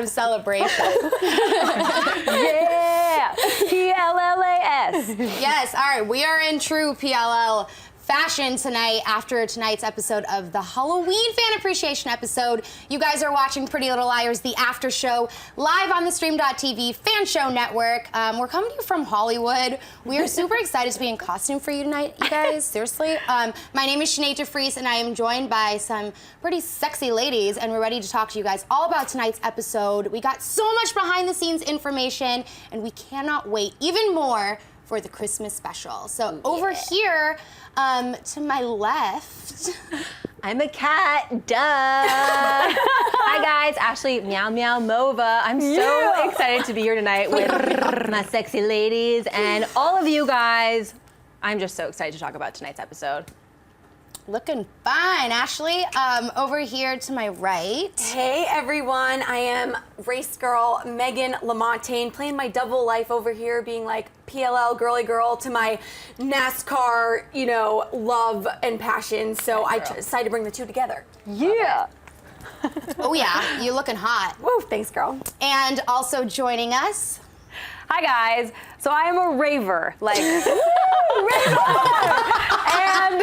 of celebration. Yeah! PLLAS. Yes, all right, we are in true PLL fashion tonight after tonight's episode of the Halloween Fan Appreciation episode. You guys are watching Pretty Little Liars, the after show, live on the Stream.tv Fan Show Network. We're coming to you from Hollywood. We are super excited to be in costume for you tonight, you guys, seriously. My name is Sinead de Vries, and I am joined by some pretty sexy ladies, and we're ready to talk to you guys all about tonight's episode. We got so much behind the scenes information, and we cannot wait even more for the Christmas special. So over here, to my left. I'm a cat, duh. Hi guys, Ashley Mova. I'm so excited to be here tonight with my sexy ladies and all of you guys. I'm just so excited to talk about tonight's episode. Looking fine, Ashley. Over here to my right. Hey everyone, I am race girl Meghan Lamontagne, playing my double life over here, being like PLL girly girl to my NASCAR, you know, love and passion. So I decided to bring the two together. Yeah. Oh yeah, you looking hot. Woo, thanks girl. And also joining us. Hi guys. So I am a raver, like raver. And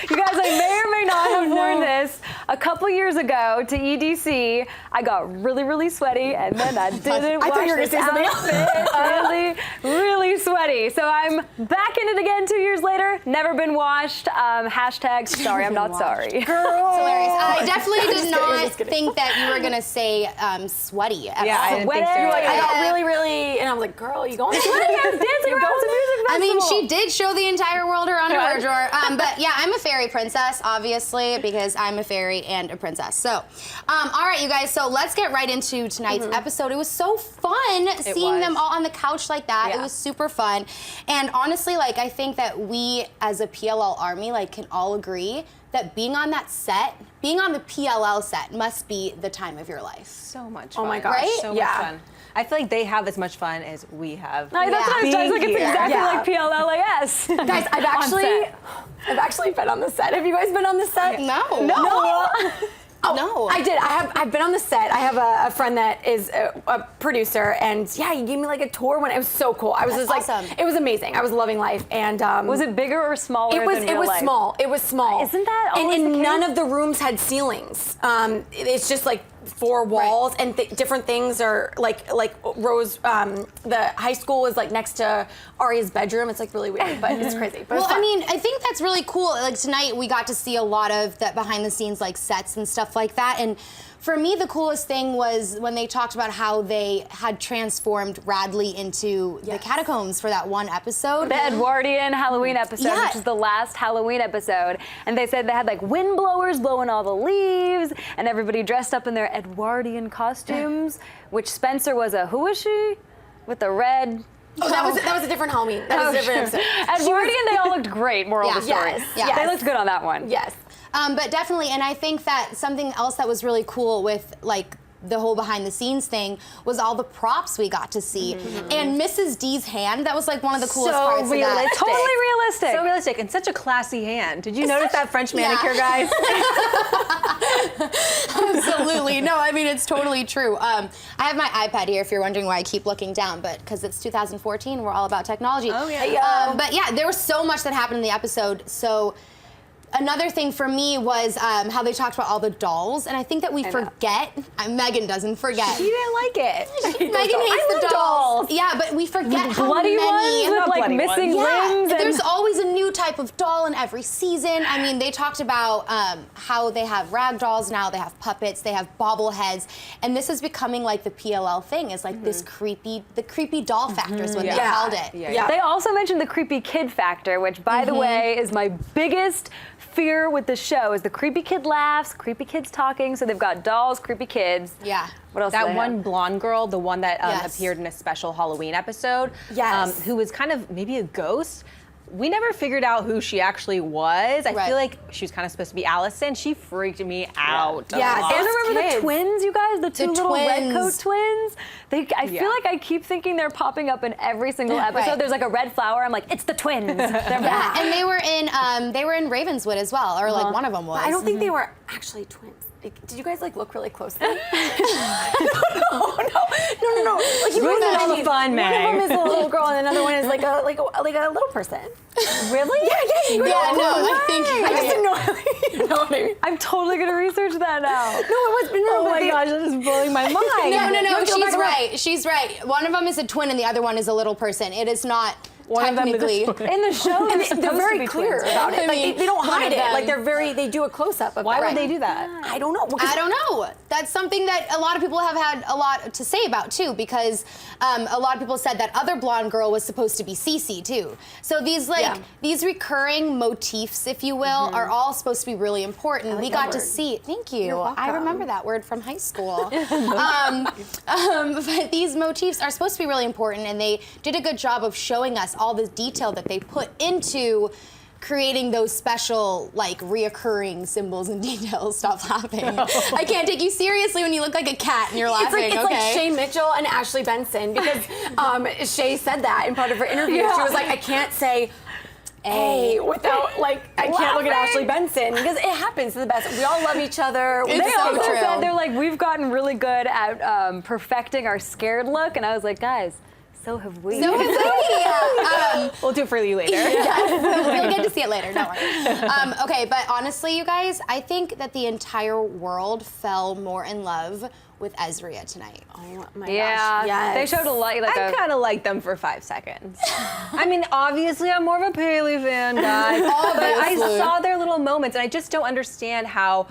you guys, I may or may not have worn this. A couple years ago to EDC, I got really, really sweaty, and then I didn't I thought wash you were this gonna say something outfit. Really sweaty. So I'm back in it again 2 years later. Never been washed. Hashtag sorry, I'm not sorry. It's hilarious. I definitely did not think that you were gonna say sweaty. Yeah, I didn't think so. You're like, I got really, and I was like, girl, you going sweaty? Dancing around some music festival. I mean, she did show the entire world her underwear drawer. But yeah, I'm a fairy princess, obviously, because I'm a fairy and a princess. So, all right, you guys, so let's get right into tonight's episode. It was so fun seeing them all on the couch like that. Yeah. It was super fun. And honestly, like, I think that we as a PLL army, like, can all agree that being on that set, being on the PLL set must be the time of your life. So much fun. Oh my gosh. Right? So much fun. I feel like they have as much fun as we have. That's what I was trying to like. It's exactly like PLLAS. Guys, I've actually been on the set. Have you guys been on the set? No. No. I did. I've been on the set. I have a friend that is a producer, and yeah, he gave me like a tour when it was so cool. I was just awesome. like, it was amazing. I was loving life, and Was it bigger or smaller It was. than It real was life? small. It was small. Isn't that always And the none case? of the rooms had ceilings. It's just like four walls, and different things are like Rose. The high school was like next to Aria's bedroom. It's like really weird, but it's crazy. But Well, it's fun. I mean, I think that's really cool. Like tonight, we got to see a lot of that behind the scenes, like sets and stuff like that. And for me, the coolest thing was when they talked about how they had transformed Radley into the catacombs for that one episode. The Edwardian Halloween episode, Yeah. which is the last Halloween episode. And they said they had like wind blowers blowing all the leaves, and everybody dressed up in their Edwardian costumes, which Spencer was who was she? With the red. Oh, that was a different Halloween. That was a different episode. Edwardian, they all looked great, moral of the story. Yes, yes. They looked good on that one. Yes. But definitely, and I think that something else that was really cool with like the whole behind the scenes thing was all the props we got to see. And Mrs. D's hand, that was like one of the coolest parts of that. Totally realistic. So realistic and such a classy hand. Did you notice that French manicure, guys? Absolutely. No, I mean, it's totally true. I have my iPad here if you're wondering why I keep looking down, but because it's 2014, we're all about technology. Oh, yeah. But yeah, there was so much that happened in the episode. So another thing for me was how they talked about all the dolls, and I think that we forget. Meghan doesn't forget. She didn't like it. Meghan hates the dolls. Yeah, but we forget how Bloody many. ones with like bloody missing Yeah, limbs. And there's always a new type of doll in every season. I mean, they talked about how they have rag dolls now, they have puppets, they have bobbleheads, and this is becoming like the PLL thing. Is like this the creepy doll factor is what they called it. Yeah. They also mentioned the creepy kid factor, which, by the way, is my biggest fear with the show, is the creepy kid laughs, creepy kids talking. So they've got dolls, creepy kids. Yeah. What else? do That they one have? blonde girl, the one that Yes. appeared in a special Halloween episode, Yes. who was kind of maybe a ghost. We never figured out who she actually was. I Right. feel like she was kind of supposed to be Allison. She freaked me out. a Yeah, lot. And remember kids. the twins, you guys? The two little red twins. coat twins? I feel like I keep thinking they're popping up in every single episode. Right. There's like a red flower. I'm like, it's the twins. They're Yeah, back. and they were in Ravenswood as well, or like one of them was. I don't think they were actually twins. did you guys like look really closely? No. Like, you Ruining all the fun, One Meg. of them is a little girl, and another one is like a little person. Really? Yeah, no, I think I just didn't know. You know what I mean? I'm totally gonna research that now. No, it was. No, Oh my gosh, that is blowing my mind. No, she's right. She's right. One of them is a twin and the other one is a little person. It is not technically. In the show, And they're supposed they're to very be clear twins. about it. I Like mean, they don't one hide of it. them- Like they do a close up of Why that. would they do that? I don't know. I don't know. That's something that a lot of people have had a lot to say about too, because a lot of people said that other blonde girl was supposed to be Cece too. So these recurring motifs, if you will, are all supposed to be really important. We got to see. Thank you. You're welcome. I remember that word from high school. But these motifs are supposed to be really important, and they did a good job of showing us all the detail that they put into creating those special, like, reoccurring symbols and details. Stop laughing. I can't take you seriously when you look like a cat and you're laughing, It's like Shay Mitchell and Ashley Benson, because Shay said that in part of her interview. She was like, I can't say A without, like, I can't look at Ashley Benson, because it happens to the best. We all love each other. It's They so also true. said they're like, we've gotten really good at perfecting our scared look, and I was like, guys, so have we. So is it. We'll do it for you later. You'll get to see it later, don't worry. Okay, but honestly, you guys, I think that the entire world fell more in love with Ezra tonight. Oh my Yeah, gosh. Yes. they showed a lot. Like I kind of liked them for 5 seconds. I mean, obviously, I'm more of a Paley fan, guys. But I Obviously. saw their little moments, and I just don't understand how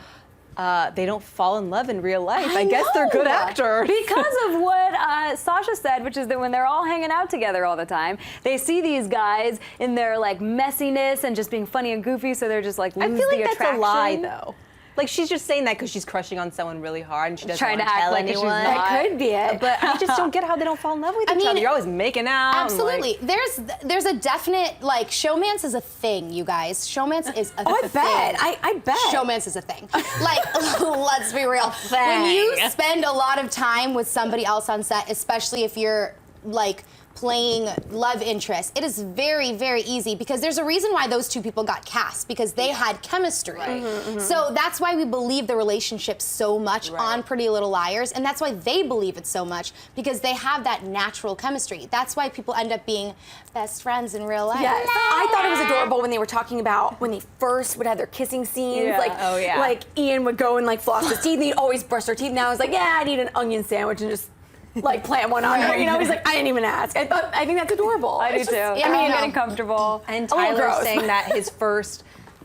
they don't fall in love in real life. I guess they're good actors. because of what Sasha said, which is that when they're all hanging out together all the time, they see these guys in their like messiness and just being funny and goofy, so they're just like lose I feel like the that's attraction. a lie, though. Like, she's just saying that because she's crushing on someone really hard and she doesn't Trying want to act tell like she's anyone. not. That could be it. But I just don't get how they don't fall in love with each mean, other. You're always making out. and, like- Absolutely. There's a definite, like, showmance is a thing, you guys. Showmance is a Oh, I thing. bet. I bet. Showmance is a thing. Like, let's be real. When you spend a lot of time with somebody else on set, especially if you're, like, playing love interest, it is very, very easy, because there's a reason why those two people got cast, because they had chemistry. So that's why we believe the relationship so much on Pretty Little Liars, and that's why they believe it so much, because they have that natural chemistry. That's why people end up being best friends in real life. Yes. I thought it was adorable when they were talking about when they first would have their kissing scenes. Yeah. Like, Oh, yeah. like Ian would go and like floss his teeth, and he'd always brush their teeth. Now I was like, yeah, I need an onion sandwich and just like plant one on her. You know, he's like, I didn't even ask. I think that's adorable. I do It's too. just- I mean, I know. getting comfortable. And A little Tyler gross. saying that his first,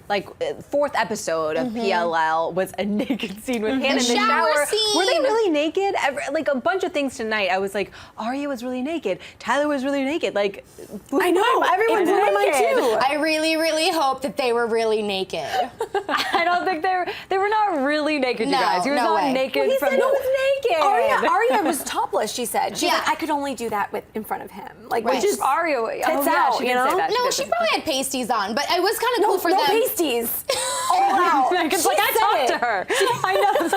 like, 4th episode of PLL was a naked scene with Hannah in the shower shower. scene. Were they really naked? Like, a bunch of things tonight. I was like, Aria was really naked. Tyler was really naked. Like, I know. everyone's It blew my mind naked. too. I really, really hope that they were really naked. I don't think they were not really naked, you No, guys. He was no not way. naked He from said he was naked. Aria was topless, she said. She's Yeah. like, I could only do that in front of him. Like, Right. which is Aria. Tits yeah, out, she you did say know? that. No, did she say probably had pasties on, but it was kind of cool for no them. pasties. All out. Megan's She like, I said talked it. to her. I know.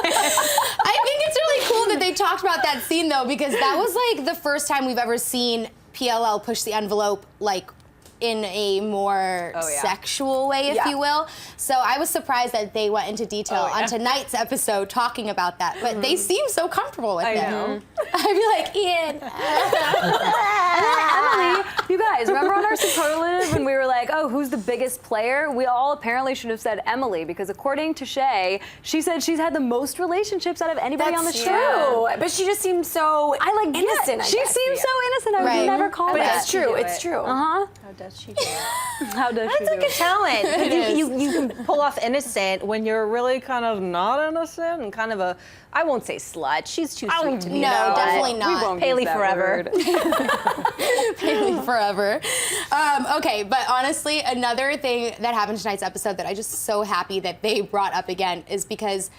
I think it's really cool that they talked about that scene, though, because that was like the first time we've ever seen PLL push the envelope, like, in a more Oh, yeah. sexual way, if Yeah. you will. So I was surprised that they went into detail Oh, yeah. on tonight's episode talking about that, but they seem so comfortable with I it. know. I'd be like, Ian. Emily, you guys, remember on our superlative when we were like, oh, who's the biggest player? We all apparently should have said Emily, because according to Shay, she said she's had the most relationships out of anybody on the That's show. true. But she just seems so innocent. I She guess. seems so innocent. I would Right. never call But that. It's true. do It's it. true. Uh-huh. How does she do it? How does she That's do like a it? talent. is. You can pull off innocent when you're really kind of not innocent and kind of a, I won't say slut. She's too sweet to me. No, though. definitely We not. won't Paley use that forever. word. Paley forever. Okay, but honestly, another thing that happened tonight's episode that I'm just so happy that they brought up again is because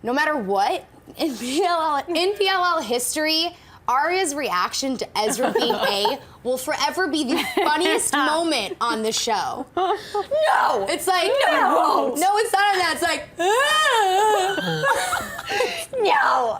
no matter what, in PLL history, Aria's reaction to Ezra being A will forever be the funniest moment on the show. No. It's like, No. no, it's not on that. It's like, No.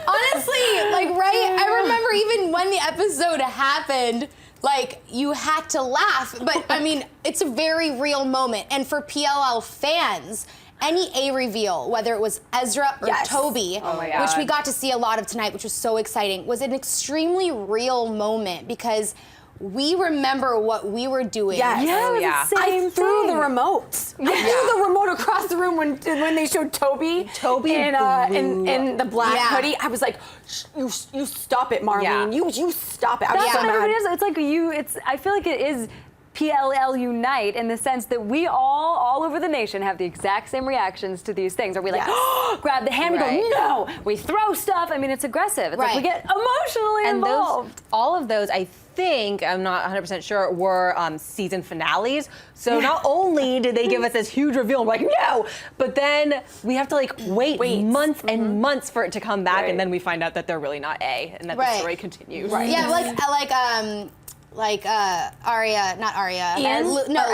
honestly, like, right? I remember even when the episode happened, like, you had to laugh. But, I mean, it's a very real moment. And for PLL fans, any A reveal, whether it was Ezra or Toby, which we got to see a lot of tonight, which was so exciting, was an extremely real moment because we remember what we were doing. Yes. I threw the remote. I threw the remote across the room when they showed Toby in the black hoodie. I was like, you stop it, Marlene. You stop it. I was That's so what mad. everybody is. It's like I feel like it is PLL Unite in the sense that we all over the nation have the exact same reactions to these things. Are we like, grab the hand, we go, no, we throw stuff. I mean, it's aggressive. It's like we get emotionally involved. All of those, I think, I'm not 100% sure, were season finales. So not only did they give us this huge reveal, I'm like, no, but then we have to like wait months and months for it to come back, and then we find out that they're really not A, and that the story continues. Yeah, like Aria, not Aria.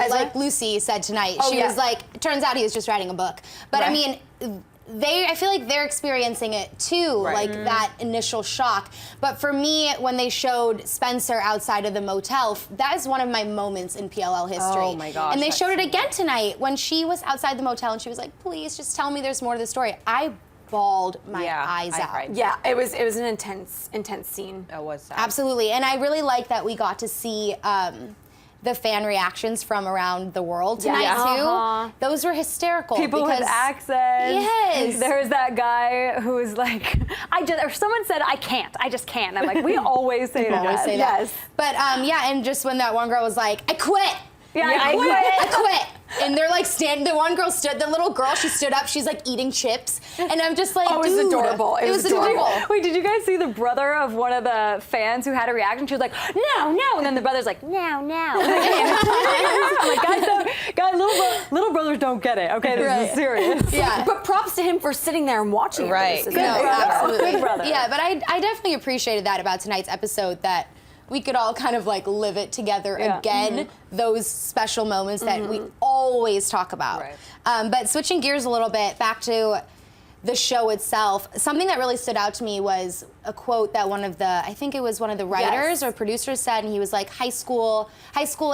Like Lucy said tonight. She was like, it turns out he was just writing a book. But I mean, I feel like they're experiencing it too, like that initial shock. But for me, when they showed Spencer outside of the motel, that is one of my moments in PLL history. Oh my gosh. And they showed it again tonight when she was outside the motel and she was like, please just tell me there's more to the story. I bawled my eyes out. Cried. Yeah, it was an intense scene. It was sad. Absolutely, and I really like that we got to see the fan reactions from around the world tonight too. Those were hysterical. People with accents. Yes. There's that guy who was like, or someone said, I just can't. I'm like, we always say that. Always say that. But and just when that one girl was like, I quit. I quit. And they're like the one girl stood, the little girl, she stood up, she's like eating chips. And I'm just like, it was adorable. It was adorable. Wait, did you guys see the brother of one of the fans who had a reaction? She was like, no. And then the brother's like, no. I'm like, guys, little brothers don't get it. Okay, this is serious. Yeah. But props to him for sitting there and watching it. Absolutely. Good brother. Yeah, but I definitely appreciated that about tonight's episode, that we could all kind of like live it together again, those special moments that we always talk about. But switching gears a little bit, back to the show itself, something that really stood out to me was a quote that I think it was one of the writers or producers said, and he was like, high school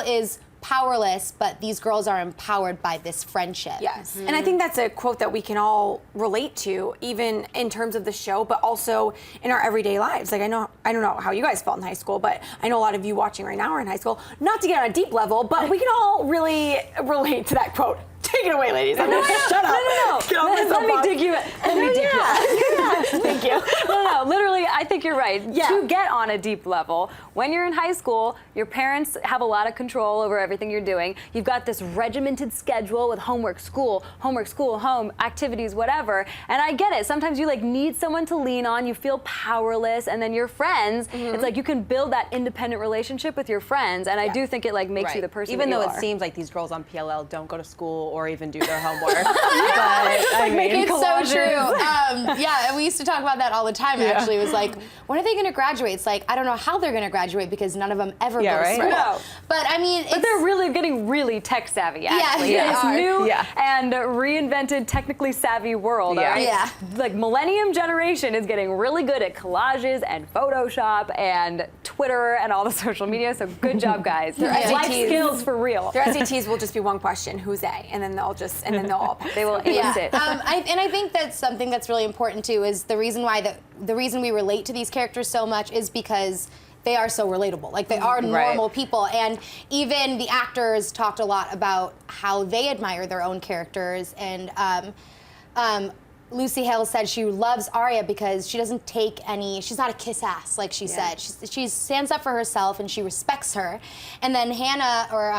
is powerless, but these girls are empowered by this friendship. Yes, and I think that's a quote that we can all relate to, even in terms of the show, but also in our everyday lives. Like I don't know how you guys felt in high school, but I know a lot of you watching right now are in high school. Not to get on a deep level, but we can all really relate to that quote. Take it away, ladies. I'm gonna shut up. No. Let me dig you. Thank you. No. Literally, I think you're right. Yeah. To get on a deep level, when you're in high school, your parents have a lot of control over everything you're doing. You've got this regimented schedule with homework, school, home, activities, whatever. And I get it. Sometimes you like need someone to lean on. You feel powerless, and then your friends. It's like you can build that independent relationship with your friends, and I do think it like makes you the person. Even that though you it are. seems like these girls on PLL don't go to school or even do their homework. But I mean, it's so true. And we used to talk about that all the time, actually. It was like, when are they going to graduate? It's like, I don't know how they're going to graduate because none of them ever go to school. No. But I mean, But they're really getting really tech savvy, actually. Yeah, This they new and reinvented, technically savvy world. Yeah. Right? Yeah. Like millennium generation is getting really good at collages and Photoshop and Twitter and all the social media. So good job, guys. Life skills for real. Their SATs will just be one question: who's A? And then they'll all pass. They will ace it. I think that's something that's really important too. Is the reason why the reason we relate to these characters so much is because they are so relatable. Like they are normal people, and even the actors talked a lot about how they admire their own characters. And Lucy Hale said she loves Aria because she doesn't take any. She's not a kiss ass, like she said. She stands up for herself and she respects her. And then Hanna or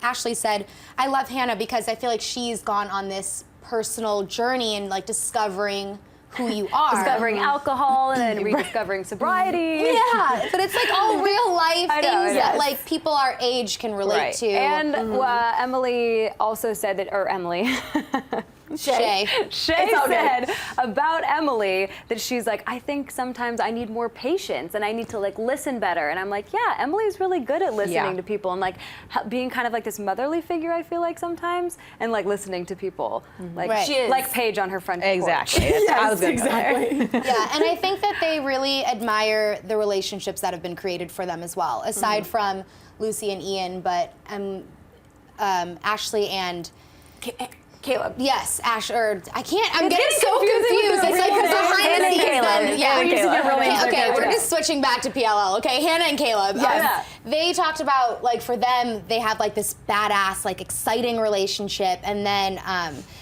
Ashley said, I love Hanna because I feel like she's gone on this personal journey and like discovering who you are. Discovering alcohol and then rediscovering sobriety. Yeah, but it's like all real life I know, things that yes. like people our age can relate to. And Emily also said that, or Emily. Shay said about Emily that she's like, I think sometimes I need more patience and I need to like listen better. And I'm like, yeah, Emily's really good at listening to people and like being kind of like this motherly figure, I feel like sometimes, and like listening to people. Like She is. like Paige on her front porch. exactly. I was gonna say. Yeah, and I think that they really admire the relationships that have been created for them as well, aside from Lucy and Ian, but Ashley and Caleb. Yes, Ash, or I can't. I'm It's getting so getting confusing confused. with It's like the because real behind names. the Hannah and scenes, Caleb. then Yeah, we used to get real names. Okay, Okay, we're okay. just switching back to PLL. Okay, Hannah and Caleb. Yes. They talked about like for them, they have like this badass, like exciting relationship, and then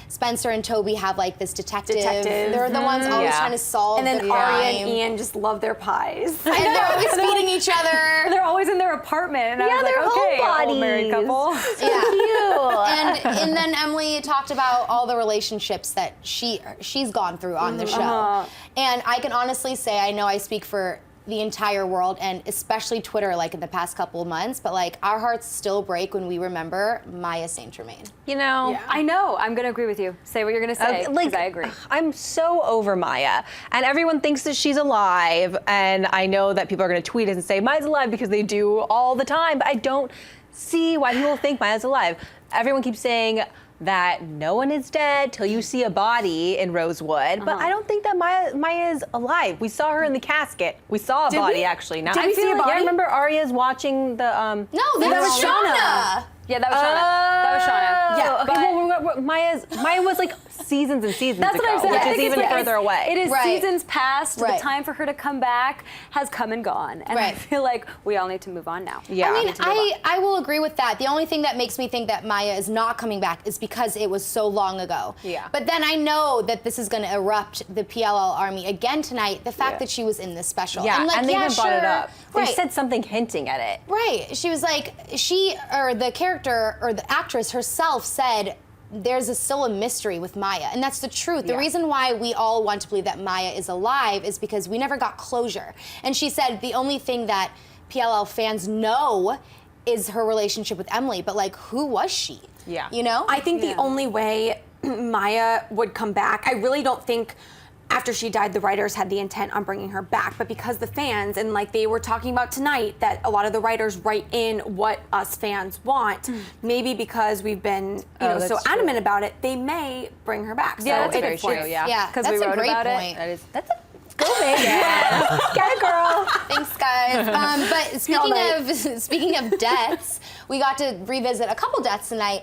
Spencer and Toby have like this detective. They're the ones always Yeah. trying to solve. And then the Aria crime. and Ian just love their pies. And they're always feeding each other. They're always in their apartment, and I Yeah, was like, they're okay, old married homebodies. couple. Yeah. And then Emily talked about all the relationships that she's gone through on the show. And I can honestly say, I know I speak for the entire world and especially Twitter, like in the past couple of months, but like our hearts still break when we remember Maya St. Germain. You know, I know. I'm going to agree with you. Say what you're going to say, because I agree. I'm so over Maya, and everyone thinks that she's alive, and I know that people are going to tweet us and say Maya's alive because they do all the time, but I don't see why people think Maya's alive. Everyone keeps saying that no one is dead till you see a body in Rosewood, but I don't think that Maya is alive. We saw her in the casket. We saw a body we? actually. Now Did I we see feel a like, body? I remember Aria's watching the No, that was Shauna. Yeah, that was Shauna. That was Shauna. Yeah, but okay, Maya was like seasons and seasons that's ago, what I'm saying. which I is think it's even like- further away. It is Right. seasons past. Right. The time for her to come back has come and gone, and I Right. feel like we all need to move on now. Yeah. I mean, Need to move on. I will agree with that. The only thing that makes me think that Maya is not coming back is because it was so long ago. Yeah. But then I know that this is going to erupt the PLL army again tonight. The fact Yeah. that she was in this special. Yeah, I'm like, and they yeah, even brought it sure. up. They Right. said something hinting at it. Right. She was like, the character or the actress herself said, there's still a mystery with Maya, and that's the truth. The Yeah. reason why we all want to believe that Maya is alive is because we never got closure. And she said the only thing that PLL fans know is her relationship with Emily, but like, who was she? Yeah. You know? I think the only way Maya would come back, I really don't think after she died, the writers had the intent on bringing her back, but because the fans, and like they were talking about tonight, that a lot of the writers write in what us fans want, maybe because we've been so that's adamant about it, they may bring her back. Yeah, so that's it- very true, it's- yeah. yeah, 'Cause that's we a wrote great about it. point. That's a go Meghan. Get it, girl. Thanks, guys. But speaking of deaths, we got to revisit a couple deaths tonight.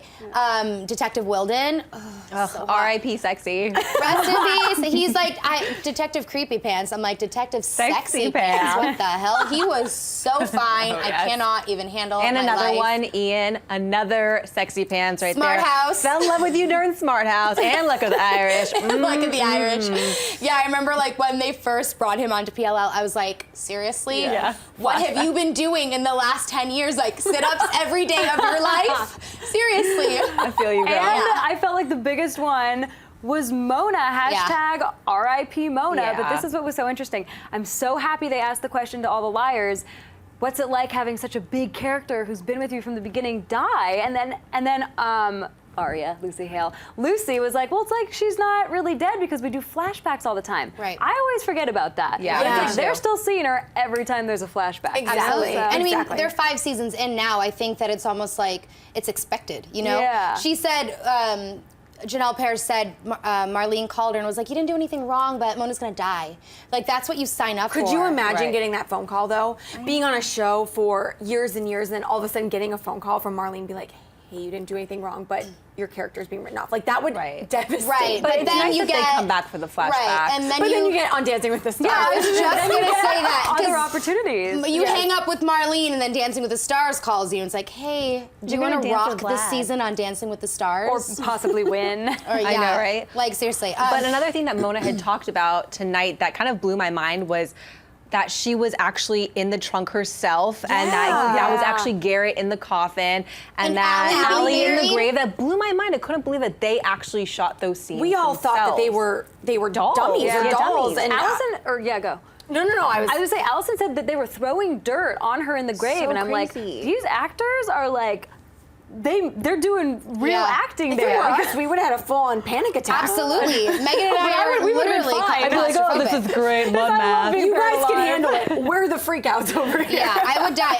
Detective Wilden. R.I.P. Sexy. Rest in peace. He's like Detective Creepy Pants. I'm like Detective Sexy, Sexy Pants. Pants. What the hell? He was so fine. I yes. cannot even handle. And my another life. one, Ian, another sexy pants right Smart there. House. Fell in love with you during Smart House and Luck of the Irish. Like at the Irish. Yeah, I remember like when they first brought him onto PLL, I was like, seriously? Yeah. What have you been doing in the last 10 years? Like sit-ups every day of your life? Seriously. I feel you, girl. And I felt like the biggest one was Mona, hashtag RIP Mona. Yeah. But this is what was so interesting. I'm so happy they asked the question to all the liars. What's it like having such a big character who's been with you from the beginning die? And then Aria, Lucy Hale. Lucy was like, well, it's like she's not really dead because we do flashbacks all the time. Right. I always forget about that. Yeah, But me it's like too. they're still seeing her every time there's a flashback. Exactly. So- I mean, Exactly. they're 5 seasons in now. I think that it's almost like it's expected, you know? Yeah. She said, Janelle Pears said, Marlene called her and was like, you didn't do anything wrong, but Mona's gonna die. Like, that's what you sign up for. Could you imagine Right. getting that phone call though? Being on a show for years and years, and then all of a sudden getting a phone call from Marlene, be like, hey, you didn't do anything wrong, but your character's being written off. Like that would Right. devastate. Right, But but it's then nice you that get they come back for the flashbacks. Right, and then But then you get on Dancing with the Stars. I was just gonna say that. 'cause Other opportunities. You hang up with Marlene, and then Dancing with the Stars calls you and it's like, hey, do you You're want to gonna dance rock with this Vlad. season on Dancing with the Or Stars? possibly win. Or, I know, right? Like, seriously. But another thing that Mona had talked about tonight that kind of blew my mind was that she was actually in the trunk herself, and that was actually Garrett in the coffin, and that Ally Allie in the married? grave. That blew my mind. I couldn't believe that they actually shot those scenes. We all thought that they were Dolls. dummies Yeah. or Yeah, dolls. dummies. And Allison, go. No. I was I was gonna say, Allison said that they were throwing dirt on her in the grave, So and I'm like, crazy. these actors are like, they're doing real Yeah. acting If it were there. us, we would have had a full-on panic attack. Absolutely. Megan and I are we would've been literally fine. claustrophobic. great mud I love being You guys can alive. handle it. we're the freakouts over here. Yeah, I would die.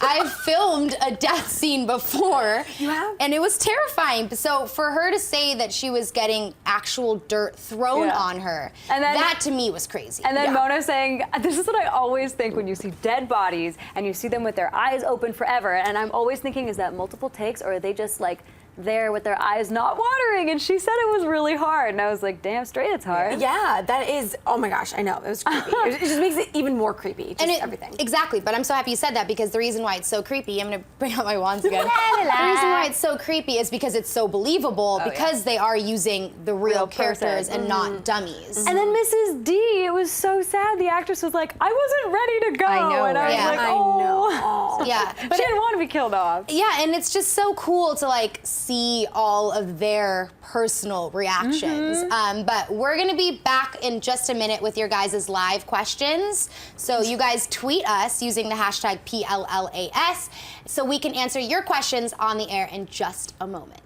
I've filmed a death scene before. You have? And it was terrifying. So for her to say that she was getting actual dirt thrown on her, and then, that to me was crazy. And then Mona saying, this is what I always think when you see dead bodies and you see them with their eyes open forever. And I'm always thinking, is that multiple takes or are they just like there with their eyes not watering? And she said it was really hard. And I was like, damn straight it's hard. Yeah, that is, oh my gosh, I know, it was creepy. It just makes it even more creepy, just everything. Exactly, but I'm so happy you said that because the reason why it's so creepy, I'm gonna bring out my wands again. The reason why it's so creepy is because it's so believable because they are using the real characters and not dummies. And then Mrs. D, it was so sad. The actress was like, I wasn't ready to go. I know, and I was like, I oh. know. Yeah, But she didn't want to be killed off. Yeah, and it's just so cool to like see all of their personal reactions. But we're gonna be back in just a minute with your guys' live questions. So you guys tweet us using the hashtag PLLAS so we can answer your questions on the air in just a moment.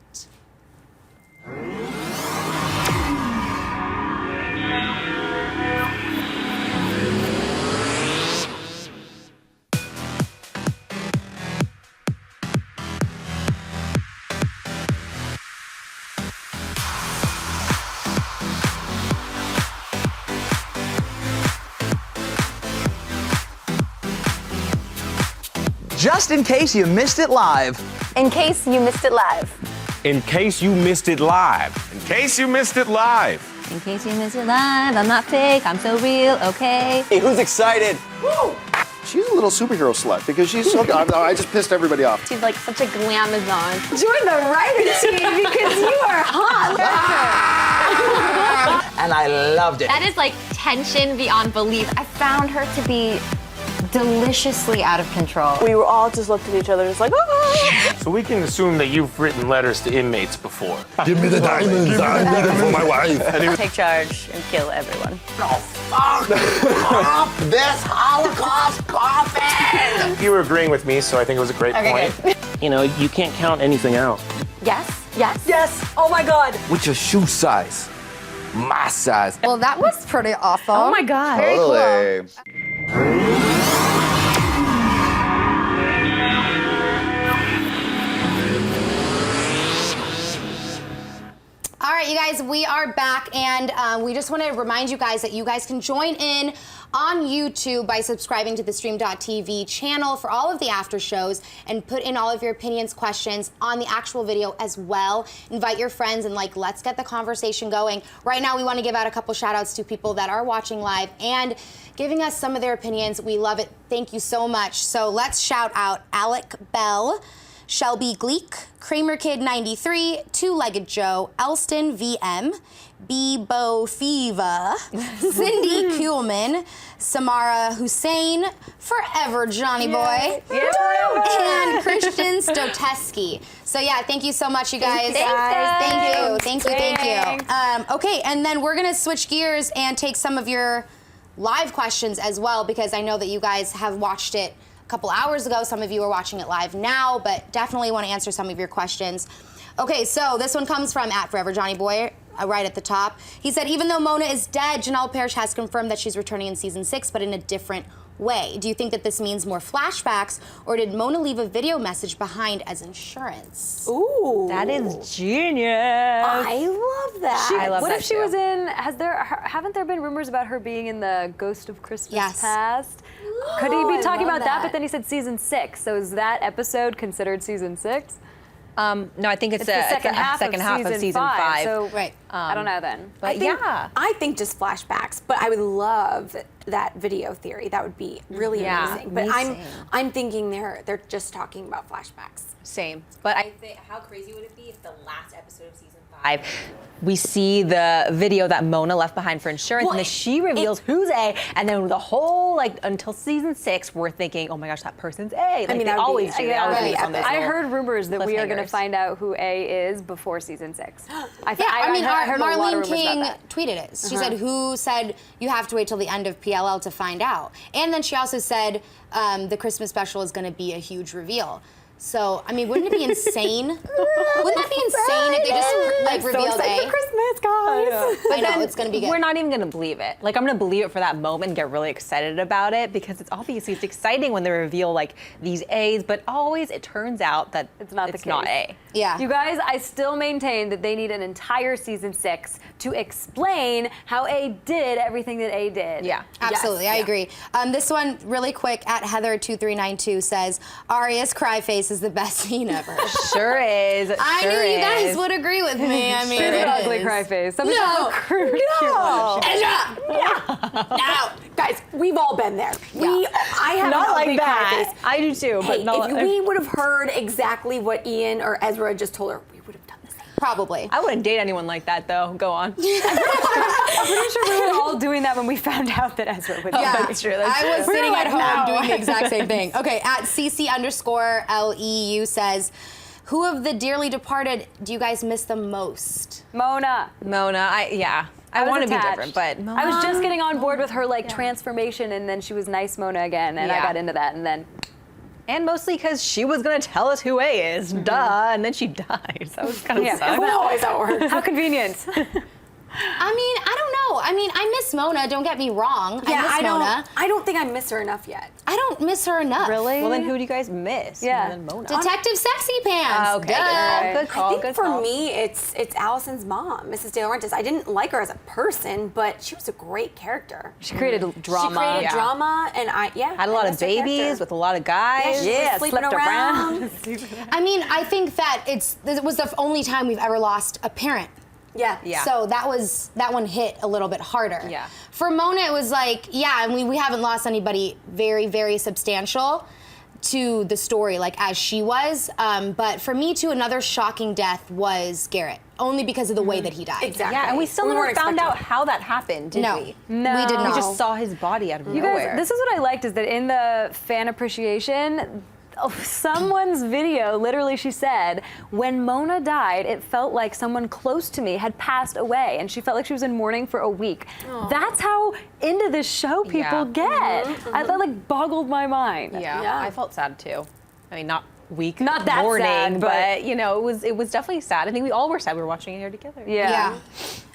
Just in case you missed it live. In case you missed it live. In case you missed it live. In case you missed it live. In case you missed it live, I'm not fake, I'm so real, okay? Hey, who's excited? Woo! She's a little superhero slut because she's so. I just pissed everybody off. She's like such a glamazon. Join the writer's team because you are hot. And I loved it. That is like tension beyond belief. I found her to be deliciously out of control. We were all just looked at each other, just like, oh. So we can assume that you've written letters to inmates before. Give me the diamonds. I need them for my wife. Take charge and kill everyone. Stop this Holocaust coffin! You were agreeing with me, so I think it was a great point. You know, you can't count anything out. Yes, yes. Yes, oh my God. What's your shoe size? My size. Well, that was pretty awesome. Oh my God. Very cool. All right, you guys, we are back, and we just want to remind you guys that you guys can join in on YouTube by subscribing to the Stream.tv channel for all of the after shows and put in all of your opinions, questions on the actual video as well. Invite your friends and let's get the conversation going. Right now, we want to give out a couple shout outs to people that are watching live and giving us some of their opinions. We love it. Thank you so much. So let's shout out Alec Bell, Shelby Gleek, Kramer Kid 93, Two-Legged Joe, Elston VM, Bebo Fiva, Cindy Kuhlman, Samara Hussein, Forever Johnny Boy, and Christian Stoteski. So yeah, thank you so much, you guys. Thank you. Okay, and then we're gonna switch gears and take some of your live questions as well, because I know that you guys have watched it couple hours ago. Some of you are watching it live now, but definitely want to answer some of your questions. Okay, so this one comes from @ForeverJohnnyBoy, right at the top. He said, even though Mona is dead, Janelle Parrish has confirmed that she's returning in season 6, but in a different way. Do you think that this means more flashbacks, or did Mona leave a video message behind as insurance? Ooh. That is genius. I love that. I love What that if she too. was in, haven't there been rumors about her being in the Ghost of Christmas Past? Could he be talking about that, but then he said season 6, so is that episode considered season 6? No, I think it's the second half of season 5. So Right. I don't know then. But I think just flashbacks, but I would love that video theory. That would be really amazing. But I'm thinking they're just talking about flashbacks. Same. But I think, how crazy would it be if the last episode of season 5, we see the video that Mona left behind for insurance, and then she reveals who's A, and then the whole, until season 6, we're thinking, oh my gosh, that person's A. I mean, they always do. They always release on those I little heard rumors that we are going to cliffhangers. find out who A is before season 6. I heard a lot of Marlene rumors King about that. tweeted it. She said, who said you have to wait till the end of PLL to find out? And then she also said the Christmas special is going to be a huge reveal. So, I mean, wouldn't it be insane? Wouldn't that be insane if they just revealed A? For Christmas. this, guys. I know, it's gonna be good. We're not even gonna believe it. Like, I'm gonna believe it for that moment and get really excited about it because it's exciting when they reveal like these A's, but always it turns out that It's not the it's not case. A. Yeah. You guys, I still maintain that they need an entire season 6 to explain how A did everything that A did. Yeah. Absolutely, I agree. This one, really quick, at Heather2392 says, Aria's cry face is the best scene ever. Sure is. I sure knew you guys is. would agree with me. I mean, She's it an ugly is. cry face. Some No. no. Now, guys, we've all been there. I have Not an like ugly cry that. face. I do too, but Hey, not. if we would have heard exactly what Ian or Ezra just told her, we would have done the same. Probably. I wouldn't date anyone like that, though. Go on. I'm pretty sure we were all doing that when we found out that Ezra would. Yeah, that's true, I was sitting at home no. doing the exact same thing. Okay, at CC_LEU says, who of the dearly departed do you guys miss the most? Mona. Mona, I was want to be attached. different, but Mona. I was just getting on board with her transformation, and then she was nice Mona again, and I Yeah. got into that, and then. And mostly because she was going to tell us who A is, duh, and then she dies. That was kind of Yeah. sucks. Well, always how it works. How convenient. I mean, I don't know. I mean, I miss Mona, don't get me wrong. Yeah, I miss Mona. I don't think I miss her enough yet. I don't miss her enough. Really? Well, then who do you guys miss? Yeah. Other than Mona. Detective Sexy Pants. Okay, Duh. good call. I think good for call. me, it's Allison's mom, Mrs. DiLaurentis. I didn't like her as a person, but she was a great character. She created drama. She created Yeah. drama, and Had a I lot of missed her babies character. with a lot of guys. She was sleeping slept around. I mean, I think that it was the only time we've ever lost a parent. Yeah. Yeah. So that one hit a little bit harder. Yeah. For Mona, it was like, yeah, and we haven't lost anybody very, very substantial to the story, like as she was. But for me, too, another shocking death was Garrett, only because of the way that he died. Exactly. Yeah, and we still never weren't found out expecting how that happened, did No. we? No. We did not. We just saw his body out of You nowhere. guys, this is what I liked is that in the fan appreciation, someone's video, literally she said, when Mona died, it felt like someone close to me had passed away and she felt like she was in mourning for a week. That's how into this show people get. That like boggled my mind. Yeah, I felt sad too. I mean, not weak, Not that morning, sad, but you know, it was definitely sad. I think we all were sad. We were watching it here together. Yeah.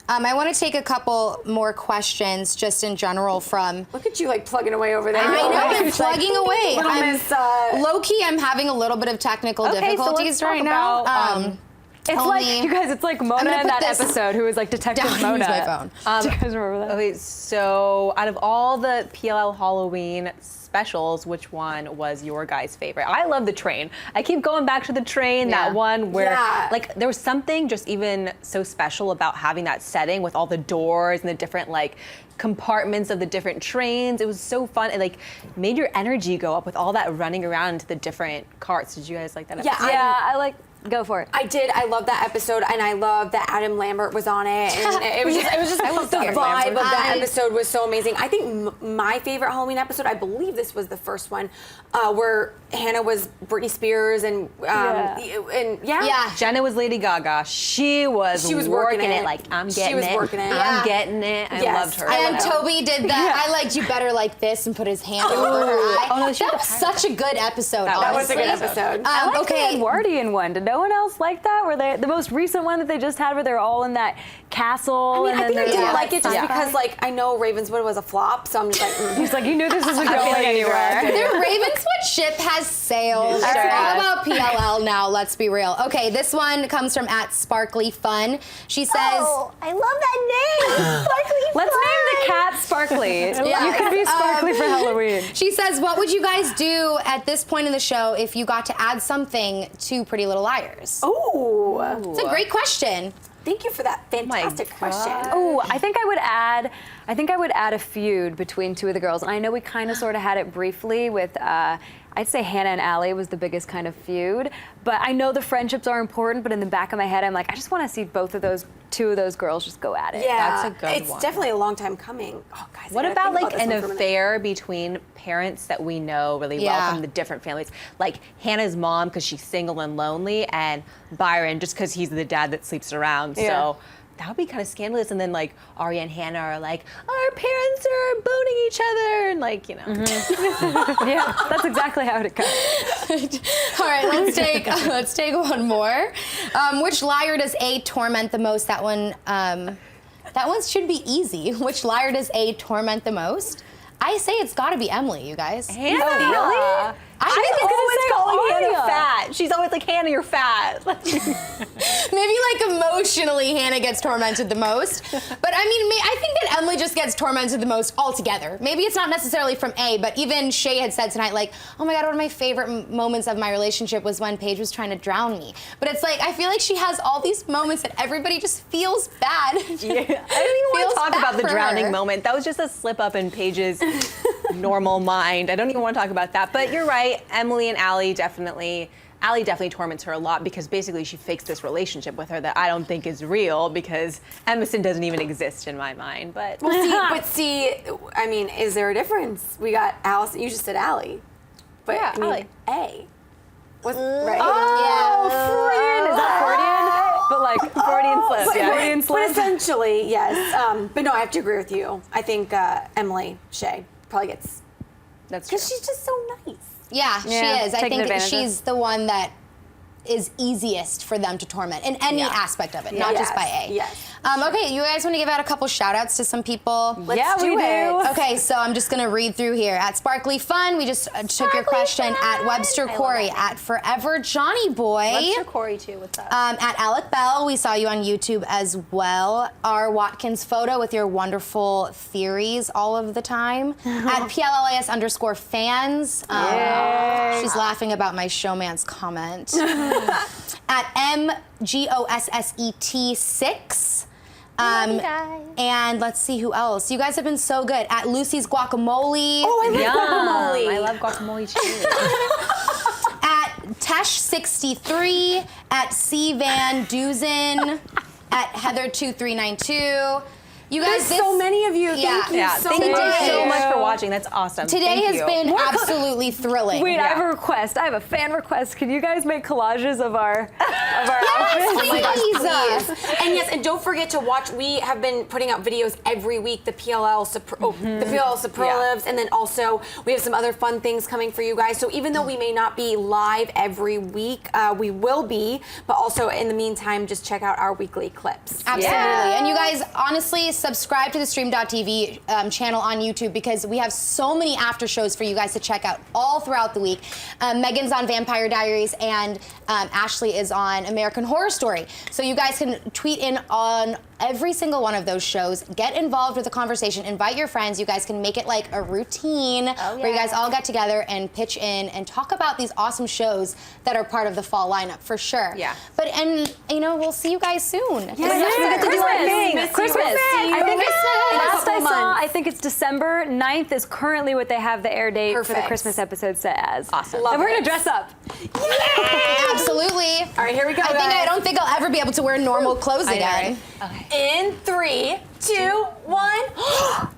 I want to take a couple more questions just in general from... Look at you, like, plugging away over there. I know, I'm plugging away. Little Miss, Low-key, I'm having a little bit of technical Okay, so let's difficulties talk right now. about, It's like, you guys, it's like Mona gonna in put that this episode who was like Detective down, Mona. use my phone. Do you guys remember that? Okay, so out of all the PLL Halloween specials, which one was your guys' favorite? I love the train. I keep going back to the train, Yeah. that one where Yeah. like there was something just even so special about having that setting with all the doors and the different like compartments of the different trains. It was so fun and like made your energy go up with all that running around to the different carts. Did you guys like that Yeah, episode? Yeah, I like, go for it. I did. I love that episode, and I love that Adam Lambert was on it. And it was just I love the Adam vibe Lambert. of that episode was so amazing. I think my favorite Halloween episode, I believe this was the first one, where Hannah was Britney Spears and Yeah. Jenna was Lady Gaga. She was working it. it. Like I'm She getting was it. working it. Yeah. I'm getting it. I Yes. loved her. And Toby did that. I liked you better like this and put his hand over her eye. Oh, no, she that had was the such a good episode, That That was a honestly. good episode. I like okay. the Edwardian one. Did no one else like that? Where they, the most recent one that they just had where they're all in that castle. I think I didn't like it just Yeah. because, like, I know Ravenswood was a flop, so I'm just like, He's like, you knew this isn't going anywhere. Their Ravenswood ship has sailed. It's Sure all has. about PLL now, let's be real. Okay, this one comes from @SparklyFun. She says, I love that name. Let's name the cat Sparkly. Yeah. You could be Sparkly for Halloween. she says, what would you guys do at this point in the show if you got to add something to Pretty Little Liars? ooh, It's a great question. thank you for that fantastic question. Oh, I think I would add a feud between two of the girls. And I know we kind of sort of had it briefly with I'd say Hannah and Allie was the biggest kind of feud, but I know the friendships are important, but in the back of my head, I'm like, I just want to see two of those girls just go at it. Yeah, That's a good it's one. definitely a long time coming. Oh, guys, I What gotta about think like this an one for a minute. affair between parents that we know really well Yeah. from the different families? Like Hannah's mom because she's single and lonely, and Byron just because he's the dad that sleeps around. Yeah. So that would be kind of scandalous. And then like Aria and Hanna are like, our parents are boning each other, and like, you know. Yeah, that's exactly how it goes. All right, let's take one more. Which liar does A torment the most? That one should be easy. Which liar does A torment the most? I say it's got to be Emily, you guys. Hanna, really? I always calling Aria. Hanna fat. She's always like, Hanna, you're fat. Maybe like emotionally Hanna gets tormented the most. But I mean, I think that Emily just gets tormented the most altogether. Maybe it's not necessarily from A, but even Shay had said tonight, like, oh my God, one of my favorite moments of my relationship was when Paige was trying to drown me. But it's like, I feel like she has all these moments that everybody just feels bad. Yeah. I don't even want to talk about the drowning moment. That was just a slip up in Paige's normal mind. I don't even want to talk about that. But you're right, Emily and Allie definitely torments her a lot because basically she fakes this relationship with her that I don't think is real because Emerson doesn't even exist in my mind. But see, I mean, is there a difference? We got Allison. You just said Allie, but Yeah, I mean, Allie. A. What's right? Freudian? Is that Freudian? But like Freudian slip. Yeah. Freudian But slip. essentially, yes. But no, I have to agree with you. I think Emily Shay probably gets, that's true. because she's just so nice. Yeah, Yeah, she is. I taking think advantage of. she's the one that is easiest for them to torment in any aspect of it, not just by A. Yes. Okay, you guys want to give out a couple shout outs to some people? Yeah, we do. Okay, so I'm just gonna read through here. At Sparkly Fun, we just took your question. At Webster Corey, at Forever Johnny Boy. Webster Corey too. What's up? At Alec Bell, we saw you on YouTube as well. R. Watkins Photo with your wonderful theories all of the time. At PLLIS_fans. She's laughing about my showman's comment. At MGOSSET6. And let's see who else. You guys have been so good. At Lucy's Guacamole. Oh, I love guacamole. I love guacamole too. At Tesh63, at C Van Duzen, at Heather2392. You guys, There's so many of you. Thank you so Thank you much. so much for watching. That's awesome. Today Thank has you. been absolutely thrilling. Wait, I have a request. I have a fan request. Can you guys make collages of our outfits? Please. And yes, and don't forget to watch. We have been putting out videos every week. The PLL superlatives, and then also we have some other fun things coming for you guys. So even though we may not be live every week, we will be. But also in the meantime, just check out our weekly clips. Absolutely. And you guys, honestly, subscribe to the Stream.tv channel on YouTube because we have so many after shows for you guys to check out all throughout the week. Megan's on Vampire Diaries and Ashley is on American Horror Story. So you guys can tweet in on every single one of those shows. Get involved with the conversation. Invite your friends. You guys can make it like a routine where you guys all get together and pitch in and talk about these awesome shows that are part of the fall lineup for sure. Yeah. And you know, we'll see you guys soon. We get to do our thing. Christmas. I think it's December 9th is currently what they have the air date for the Perfect. Christmas episode set as. Awesome. And we're gonna dress up. Absolutely. All right, here we go. I don't think I'll ever be able to wear normal clothes I know, again. right? Okay. In 3, 2, 1.